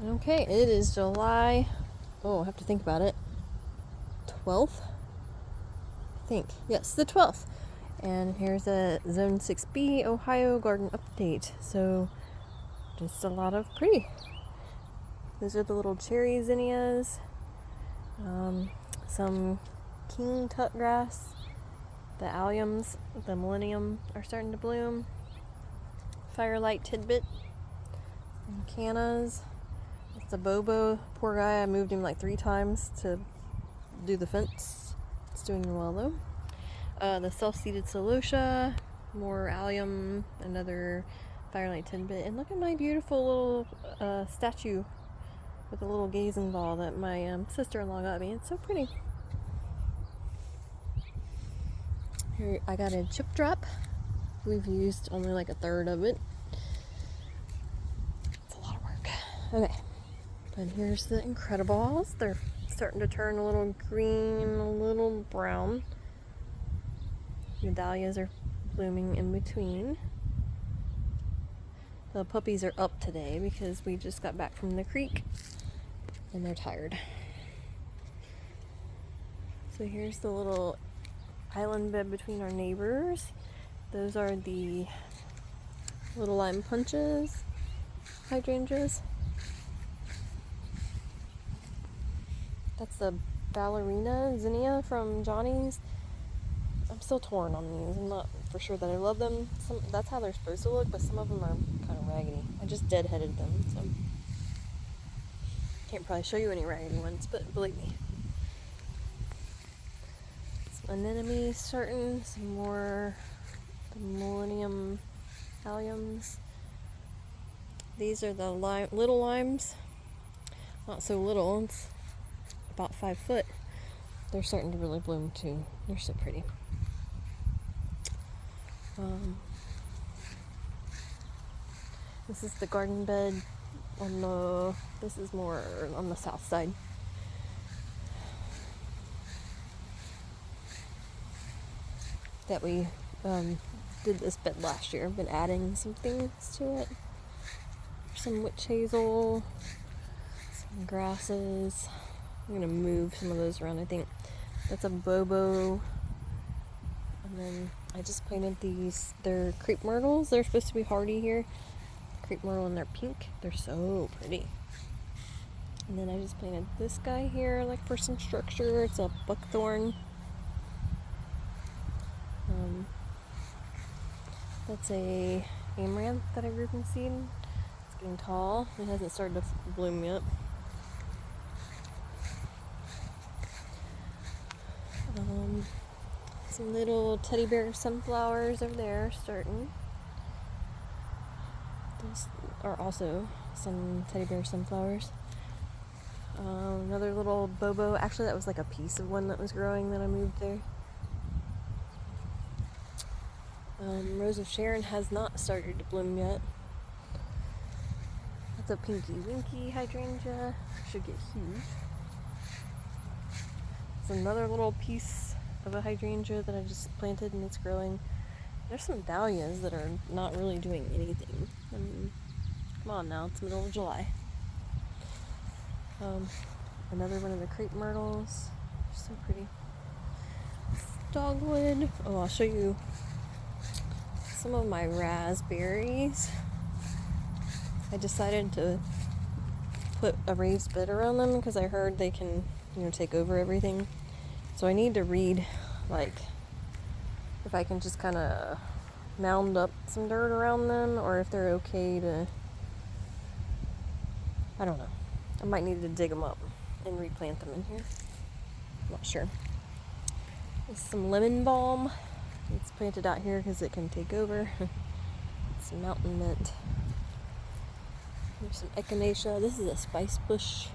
Okay, it is July, I have to think about it, 12th? I think. Yes, the 12th. And here's a Zone 6B Ohio garden update. So, just a lot of pretty. Those are the little cherry zinnias. Some king tut grass. The alliums, the millennium are starting to bloom. Firelight tidbit. And cannas. It's a bobo. Poor guy, I moved him like 3 times to do the fence. It's doing well though. The self-seeded celosia, more allium, another firelight tidbit, and look at my beautiful little statue with a little gazing ball that my sister-in-law got me. It's so pretty. Here I got a chip drop. We've used only like a third of it. It's a lot of work. Okay, but here's the Incrediballs. They're starting to turn a little green, a little brown. The dahlias are blooming in between. The puppies are up today because we just got back from the creek and they're tired. So here's the little island bed between our neighbors. Those are the little lime punches, hydrangeas. That's the ballerina zinnia from Johnny's. I'm still torn on these. I'm not for sure that I love them. That's how they're supposed to look, but some of them are kind of raggedy. I just deadheaded them, so can't probably show you any raggedy ones, but believe me. Some anemone starting, some more the millennium alliums. These are the little limes. Not so little, it's about 5 foot. They're starting to really bloom too. They're so pretty. This is the garden bed this is more on the south side. That we did this bed last year. I've been adding some things to it. Some witch hazel, some grasses. I'm gonna move some of those around. I think that's a bobo. And then I just planted these. They're crepe myrtles. They're supposed to be hardy here. Crepe myrtle and they're pink. They're so pretty. And then I just planted this guy here, like for some structure. It's a buckthorn. That's a amaranth that I grew from seed. It's getting tall. It hasn't started to bloom yet. Some little teddy bear sunflowers over there starting. Those are also some teddy bear sunflowers. Another little bobo. Actually, that was like a piece of one that was growing that I moved there. Rose of Sharon has not started to bloom yet. That's a pinky winky hydrangea. Should get huge. It's another little piece of a hydrangea that I just planted and it's growing. There's some dahlias that are not really doing anything. I mean, come on now, it's middle of July. Another one of the crepe myrtles. They're so pretty. Dogwood. Oh, I'll show you some of my raspberries. I decided to put a raised bed around them because I heard they can, take over everything. So I need to read, like, if I can just kind of mound up some dirt around them or if they're okay to, I don't know. I might need to dig them up and replant them in here. I'm not sure. There's some lemon balm. It's planted out here because it can take over. Some mountain mint. There's some echinacea. This is a spice bush.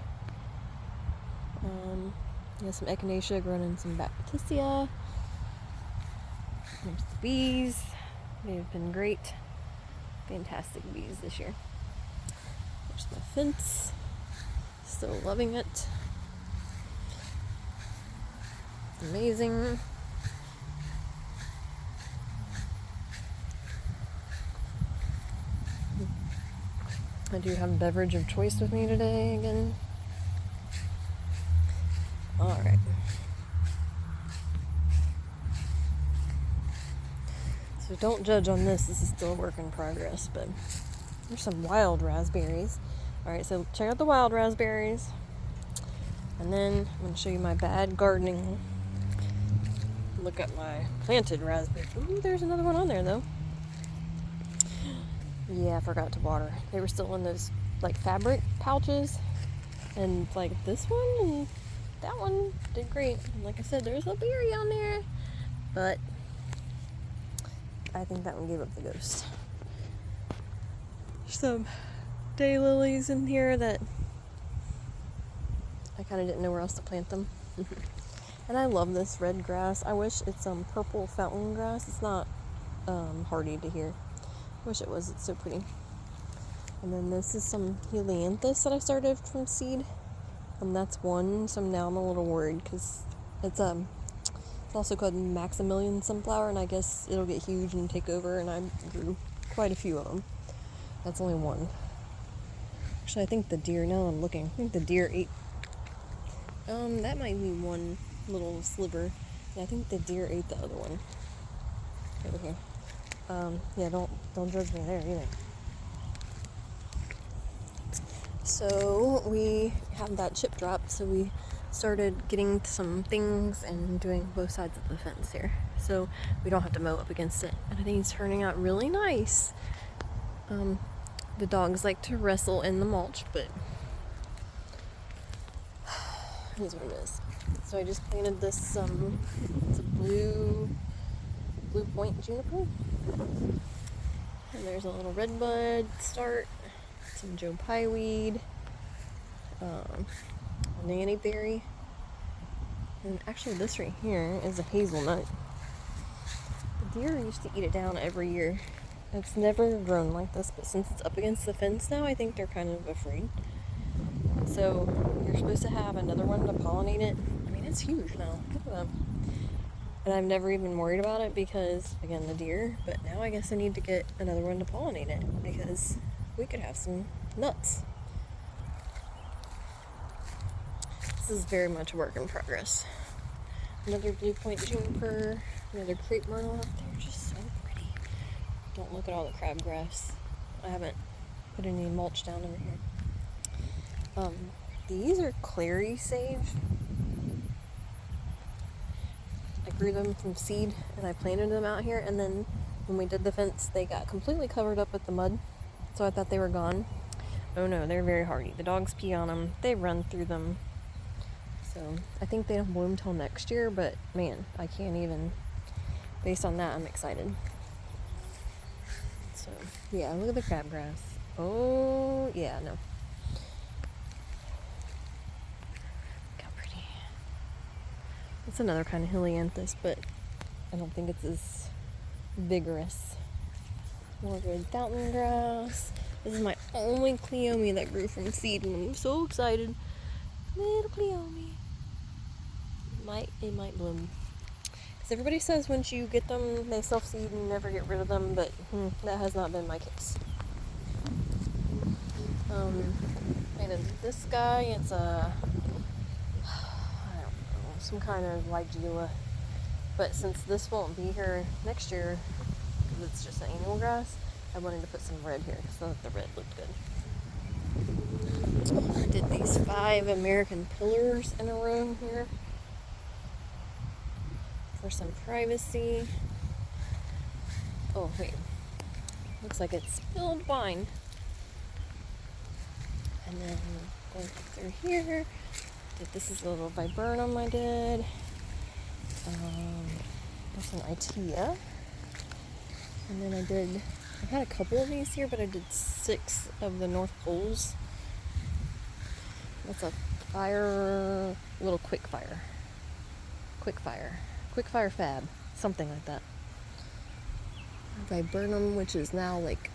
Some echinacea grown in some bacteria. There's the bees. They've been great. Fantastic bees this year. There's my fence. Still loving it. It's amazing. I do have a beverage of choice with me today again. Alright. So don't judge on this is still a work in progress, but there's some wild raspberries. Alright, so check out the wild raspberries. And then I'm going to show you my bad gardening. Look at my planted raspberries. Ooh, there's another one on there though. Yeah, I forgot to water. They were still in those like fabric pouches. And like this one and that one did great. And like I said, there's a berry on there. But I think that one gave up the ghost. There's some daylilies in here that I kind of didn't know where else to plant them. And I love this red grass. I wish it's purple fountain grass. It's not hardy to here. Wish it was. It's so pretty. And then this is some helianthus that I started from seed. And that's one. So now I'm a little worried because it's also called Maximilian sunflower, and I guess it'll get huge and take over. And I grew quite a few of them. That's only one. Actually, I think the deer. Now I'm looking. I think the deer ate. That might be one little sliver. Yeah, I think the deer ate the other one. Over here. Yeah, don't judge me there either. So we have that chip drop, so we started getting some things and doing both sides of the fence here. So we don't have to mow up against it. And I think it's turning out really nice. The dogs like to wrestle in the mulch, but it is what it is. So I just planted this, it's a blue point juniper. And there's a little red bud start, some Joe Pye weed, a nanny berry, and actually this right here is a hazelnut. The deer used to eat it down every year. It's never grown like this, but since it's up against the fence now, I think they're kind of afraid. So you're supposed to have another one to pollinate it. I mean, it's huge now. Look at them. And I've never even worried about it because, again, the deer. But now I guess I need to get another one to pollinate it because we could have some nuts. This is very much a work in progress. Another blue point juniper, another crepe myrtle out there, just so pretty. Don't look at all the crabgrass. I haven't put any mulch down over here. These are clary sage. I grew them from seed and I planted them out here, and then when we did the fence they got completely covered up with the mud, so I thought they were gone. Oh no, they're very hardy. The dogs pee on them, they run through them. So I think they don't bloom till next year, but man, I can't even, based on that I'm excited. So yeah, look at the crabgrass. Oh yeah, no. It's another kind of helianthus, but I don't think it's as vigorous. More red fountain grass. This is my only cleome that grew from seed, and I'm so excited. Little cleome. It might bloom. Because everybody says once you get them, they self-seed and you never get rid of them, but that has not been my case. And this guy, it's a some kind of Ligela, but since this won't be here next year because it's just an annual grass, I wanted to put some red here because I thought the red looked good. I did these 5 American pillars in a row here for some privacy. Oh wait, looks like it's spilled wine. And then going through here, this is a little viburnum I did. That's an Itea. And then I had a couple of these here, but I did 6 of the North Poles. That's a little quick fire fab, something like that. Viburnum, which is now like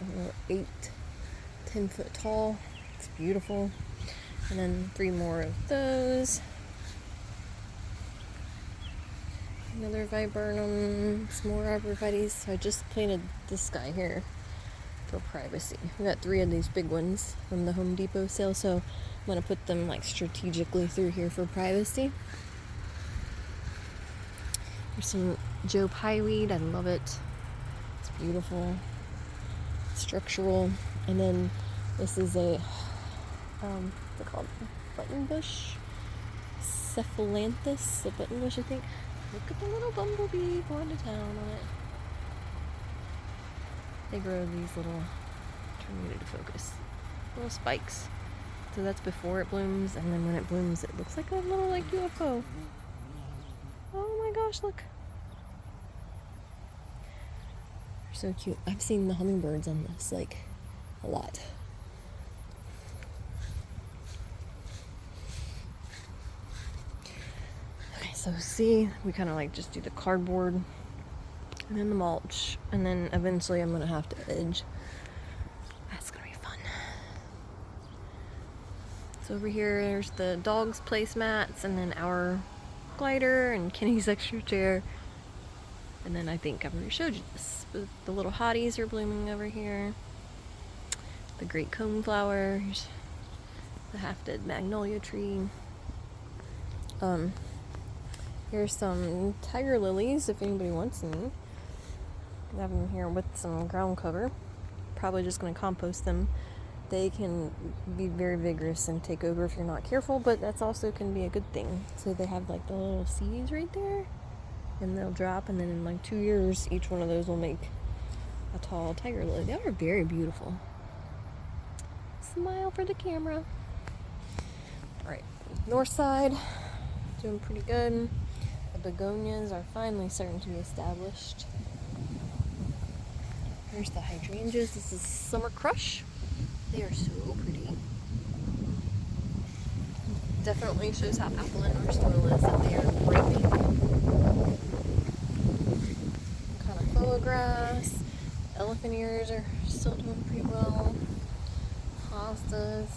8-10 foot tall. It's beautiful. And then 3 more of those. Another viburnum, some more arborvitaes. So I just planted this guy here. for privacy. We got 3 of these big ones from the Home Depot sale, so I'm gonna put them like strategically through here for privacy. There's some Joe Pye weed. I love it. It's beautiful, structural. And then this is a what's it called? Buttonbush, Cephalanthus, a buttonbush, I think. Look at the little bumblebee going to town on it. They grow these little, turn it to focus, little spikes. So that's before it blooms, and then when it blooms, it looks like a little like UFO. Oh my gosh, look. They're so cute. I've seen the hummingbirds on this, like, a lot. Okay, so see, we kind of like just do the cardboard and then the mulch, and then eventually I'm gonna have to edge. That's gonna be fun. So over here, there's the dogs' placemats, and then our glider and Kenny's extra chair. And then I think I've already showed you this, but the little hotties are blooming over here. The great cone flowers, the half-dead magnolia tree. Here's some tiger lilies if anybody wants any. I have them here with some ground cover. Probably just going to compost them. They can be very vigorous and take over if you're not careful, but that's also can be a good thing. So they have like the little seeds right there, and they'll drop, and then in like 2 years, each one of those will make a tall tiger lily. They are very beautiful. Smile for the camera. All right, north side, doing pretty good. The begonias are finally starting to be established. Here's the hydrangeas. This is Summer Crush. They are so pretty. Definitely shows how alkaline our soil is, that they are ripening. Kind of phoa grass. Elephant ears are still doing pretty well. Hostas.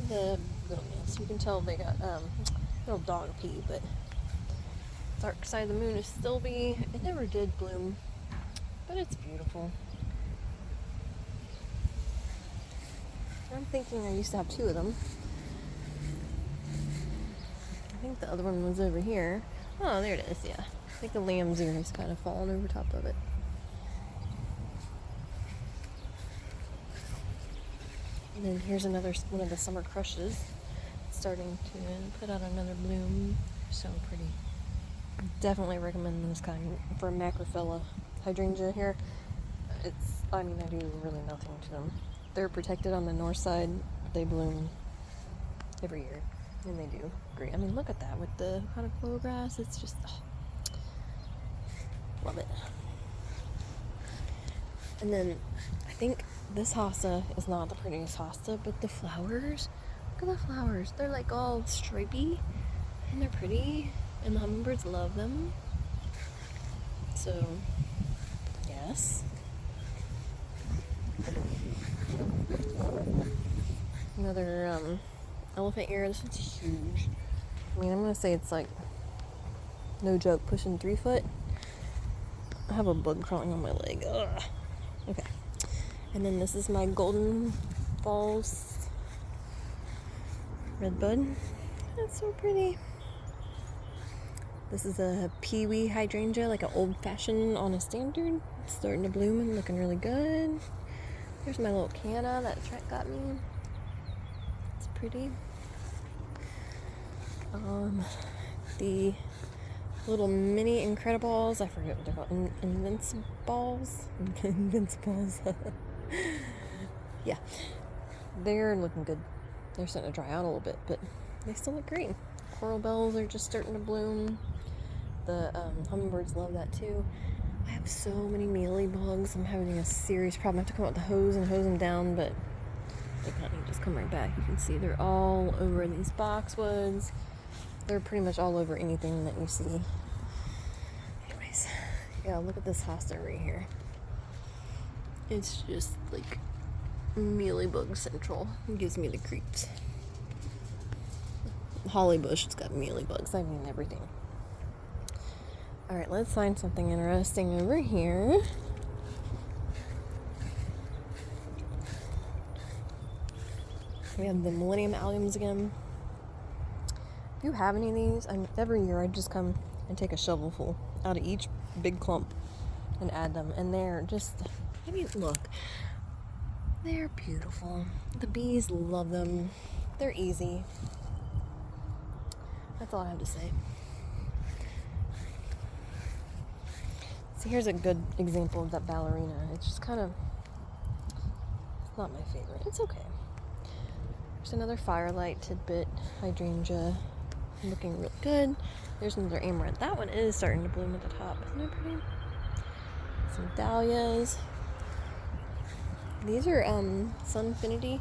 The begonias. You can tell they got little dog pee, but dark side of the moon is still be. It never did bloom, but it's beautiful. I'm thinking I used to have 2 of them. I think the other one was over here. Oh, there it is, yeah. I think the lamb's ear has kind of fallen over top of it. And then here's another one of the summer crushes. It's starting to put out another bloom. So pretty. Definitely recommend this kind for Macrophylla hydrangea here. I do really nothing to them. They're protected on the north side. They bloom every year, and they do great. I mean, look at that with the kind of clover grass. It's just, love it. And then I think this hosta is not the prettiest hosta, but the flowers, look at the flowers. They're like all stripy, and they're pretty, and the hummingbirds love them. So, yes. Another elephant ear. This one's huge. I mean, I'm gonna say it's like, no joke, pushing 3 foot. I have a bug crawling on my leg. Ugh. Okay. And then this is my Golden Falls redbud. That's so pretty. This is a peewee hydrangea, like an old-fashioned on a standard. It's starting to bloom and looking really good. Here's my little canna that Trent got me. It's pretty. The little mini Incrediballs, I forget what they're called, Invincibles? Invincibles. Yeah, they're looking good. They're starting to dry out a little bit, but they still look great. Coral bells are just starting to bloom. The hummingbirds love that too. I have so many mealybugs. I'm having a serious problem. I have to come out with the hose and hose them down, but they kind of just come right back. You can see they're all over these boxwoods. They're pretty much all over anything that you see. Anyways, yeah, look at this hosta right here. It's just like mealybug central. It gives me the creeps. Holly bush, it's got mealybugs. I mean everything. Alright, let's find something interesting over here. We have the Millennium Alliums again. If you have any of these, every year I just come and take a shovelful out of each big clump and add them. And they're just, I mean, look, they're beautiful. The bees love them. They're easy. That's all I have to say. So here's a good example of that ballerina. It's just kind of, it's not my favorite. It's okay. There's another Firelight Tidbit hydrangea looking real good. There's another amaranth. That one is starting to bloom at the top. Isn't it pretty? Some dahlias. These are Sunfinity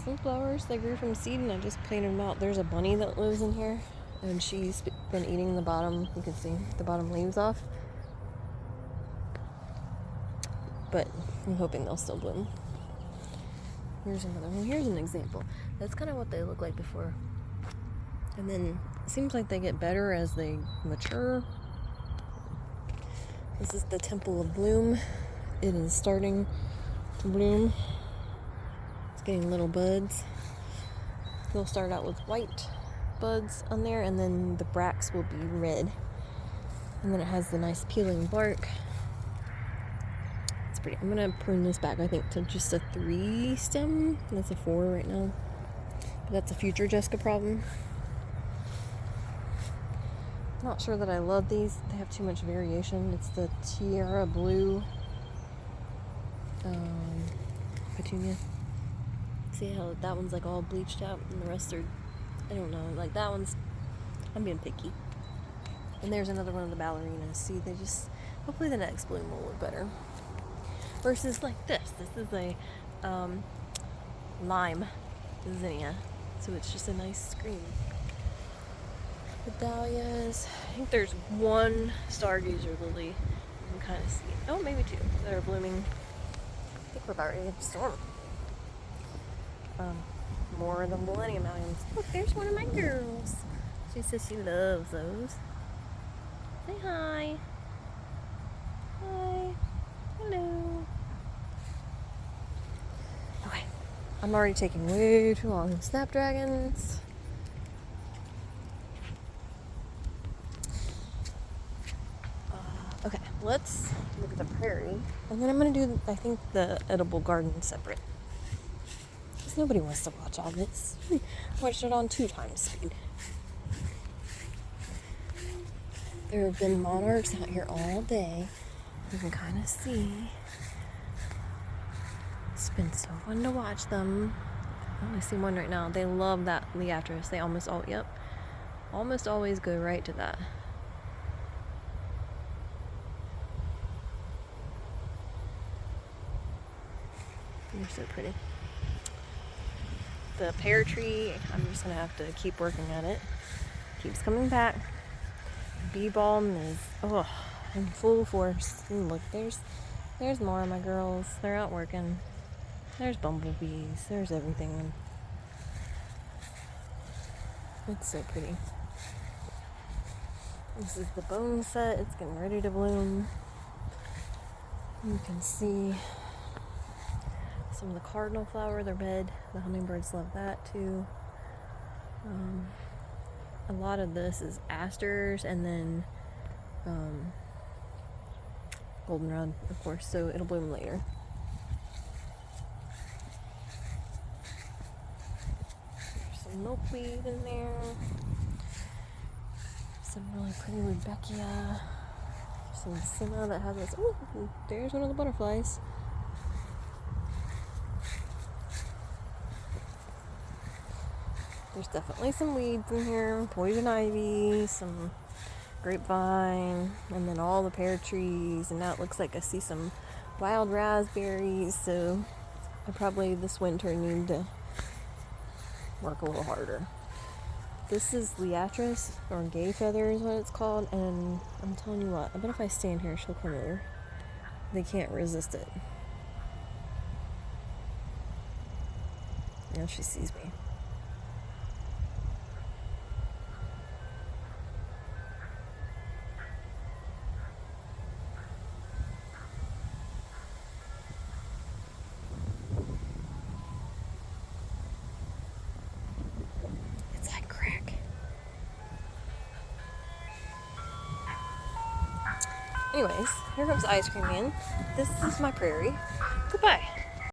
sunflowers that grew from seed, and I just planted them out. There's a bunny that lives in here, and she's been eating the bottom, you can see the bottom leaves off. But I'm hoping they'll still bloom. Here's another one. Here's an example. That's kind of what they look like before. And then it seems like they get better as they mature. This is the Temple of Bloom. It is starting to bloom. It's getting little buds. They'll start out with white buds on there, and then the bracts will be red. And then it has the nice peeling bark. It's pretty. I'm gonna prune this back, I think, to just a 3 stem. That's a 4 right now. But that's a future Jessica problem. Not sure that I love these. They have too much variation. It's the Tiara Blue petunia. See how that one's like all bleached out and the rest are, I don't know, like that one's, I'm being picky. And there's another one of the ballerinas. See, they just, hopefully the next bloom will look better. Versus like this. This is a lime zinnia. So it's just a nice green. The dahlias. I think there's one stargazer lily you can kind of see. Oh, maybe 2 that are blooming. I think we're about ready to get a storm. More of the Millennium Alliums. Look, there's one of my girls. She says she loves those. Say hi. Hi. Hello. Okay. I'm already taking way too long. Snapdragons. Okay, let's look at the prairie. And then I'm going to do, I think, the edible garden separate. Because nobody wants to watch all this. Watch it on 2 times speed. There have been monarchs out here all day. You can kind of see. It's been so fun to watch them. I only see one right now. They love that Liatris. They almost always go right to that. They're so pretty. The pear tree, I'm just gonna have to keep working at it. Keeps coming back. Bee balm is in full force. And look, there's more of my girls. They're out working. There's bumblebees. There's everything. It's so pretty. This is the bone set. It's getting ready to bloom. You can see some of the cardinal flower, they're red. The hummingbirds love that too. A lot of this is asters and then goldenrod, of course, so it'll bloom later. There's some milkweed in there. Some really pretty rudbeckia. Some senna that has this. Oh, there's one of the butterflies. There's definitely some weeds in here, poison ivy, some grapevine, and then all the pear trees, and now it looks like I see some wild raspberries, so I probably this winter need to work a little harder. This is Liatris, or gay feather is what it's called, and I'm telling you what, I bet if I stand here, she'll come over. They can't resist it. Now she sees me. Anyways, here comes the ice cream man. This is my prairie. Goodbye.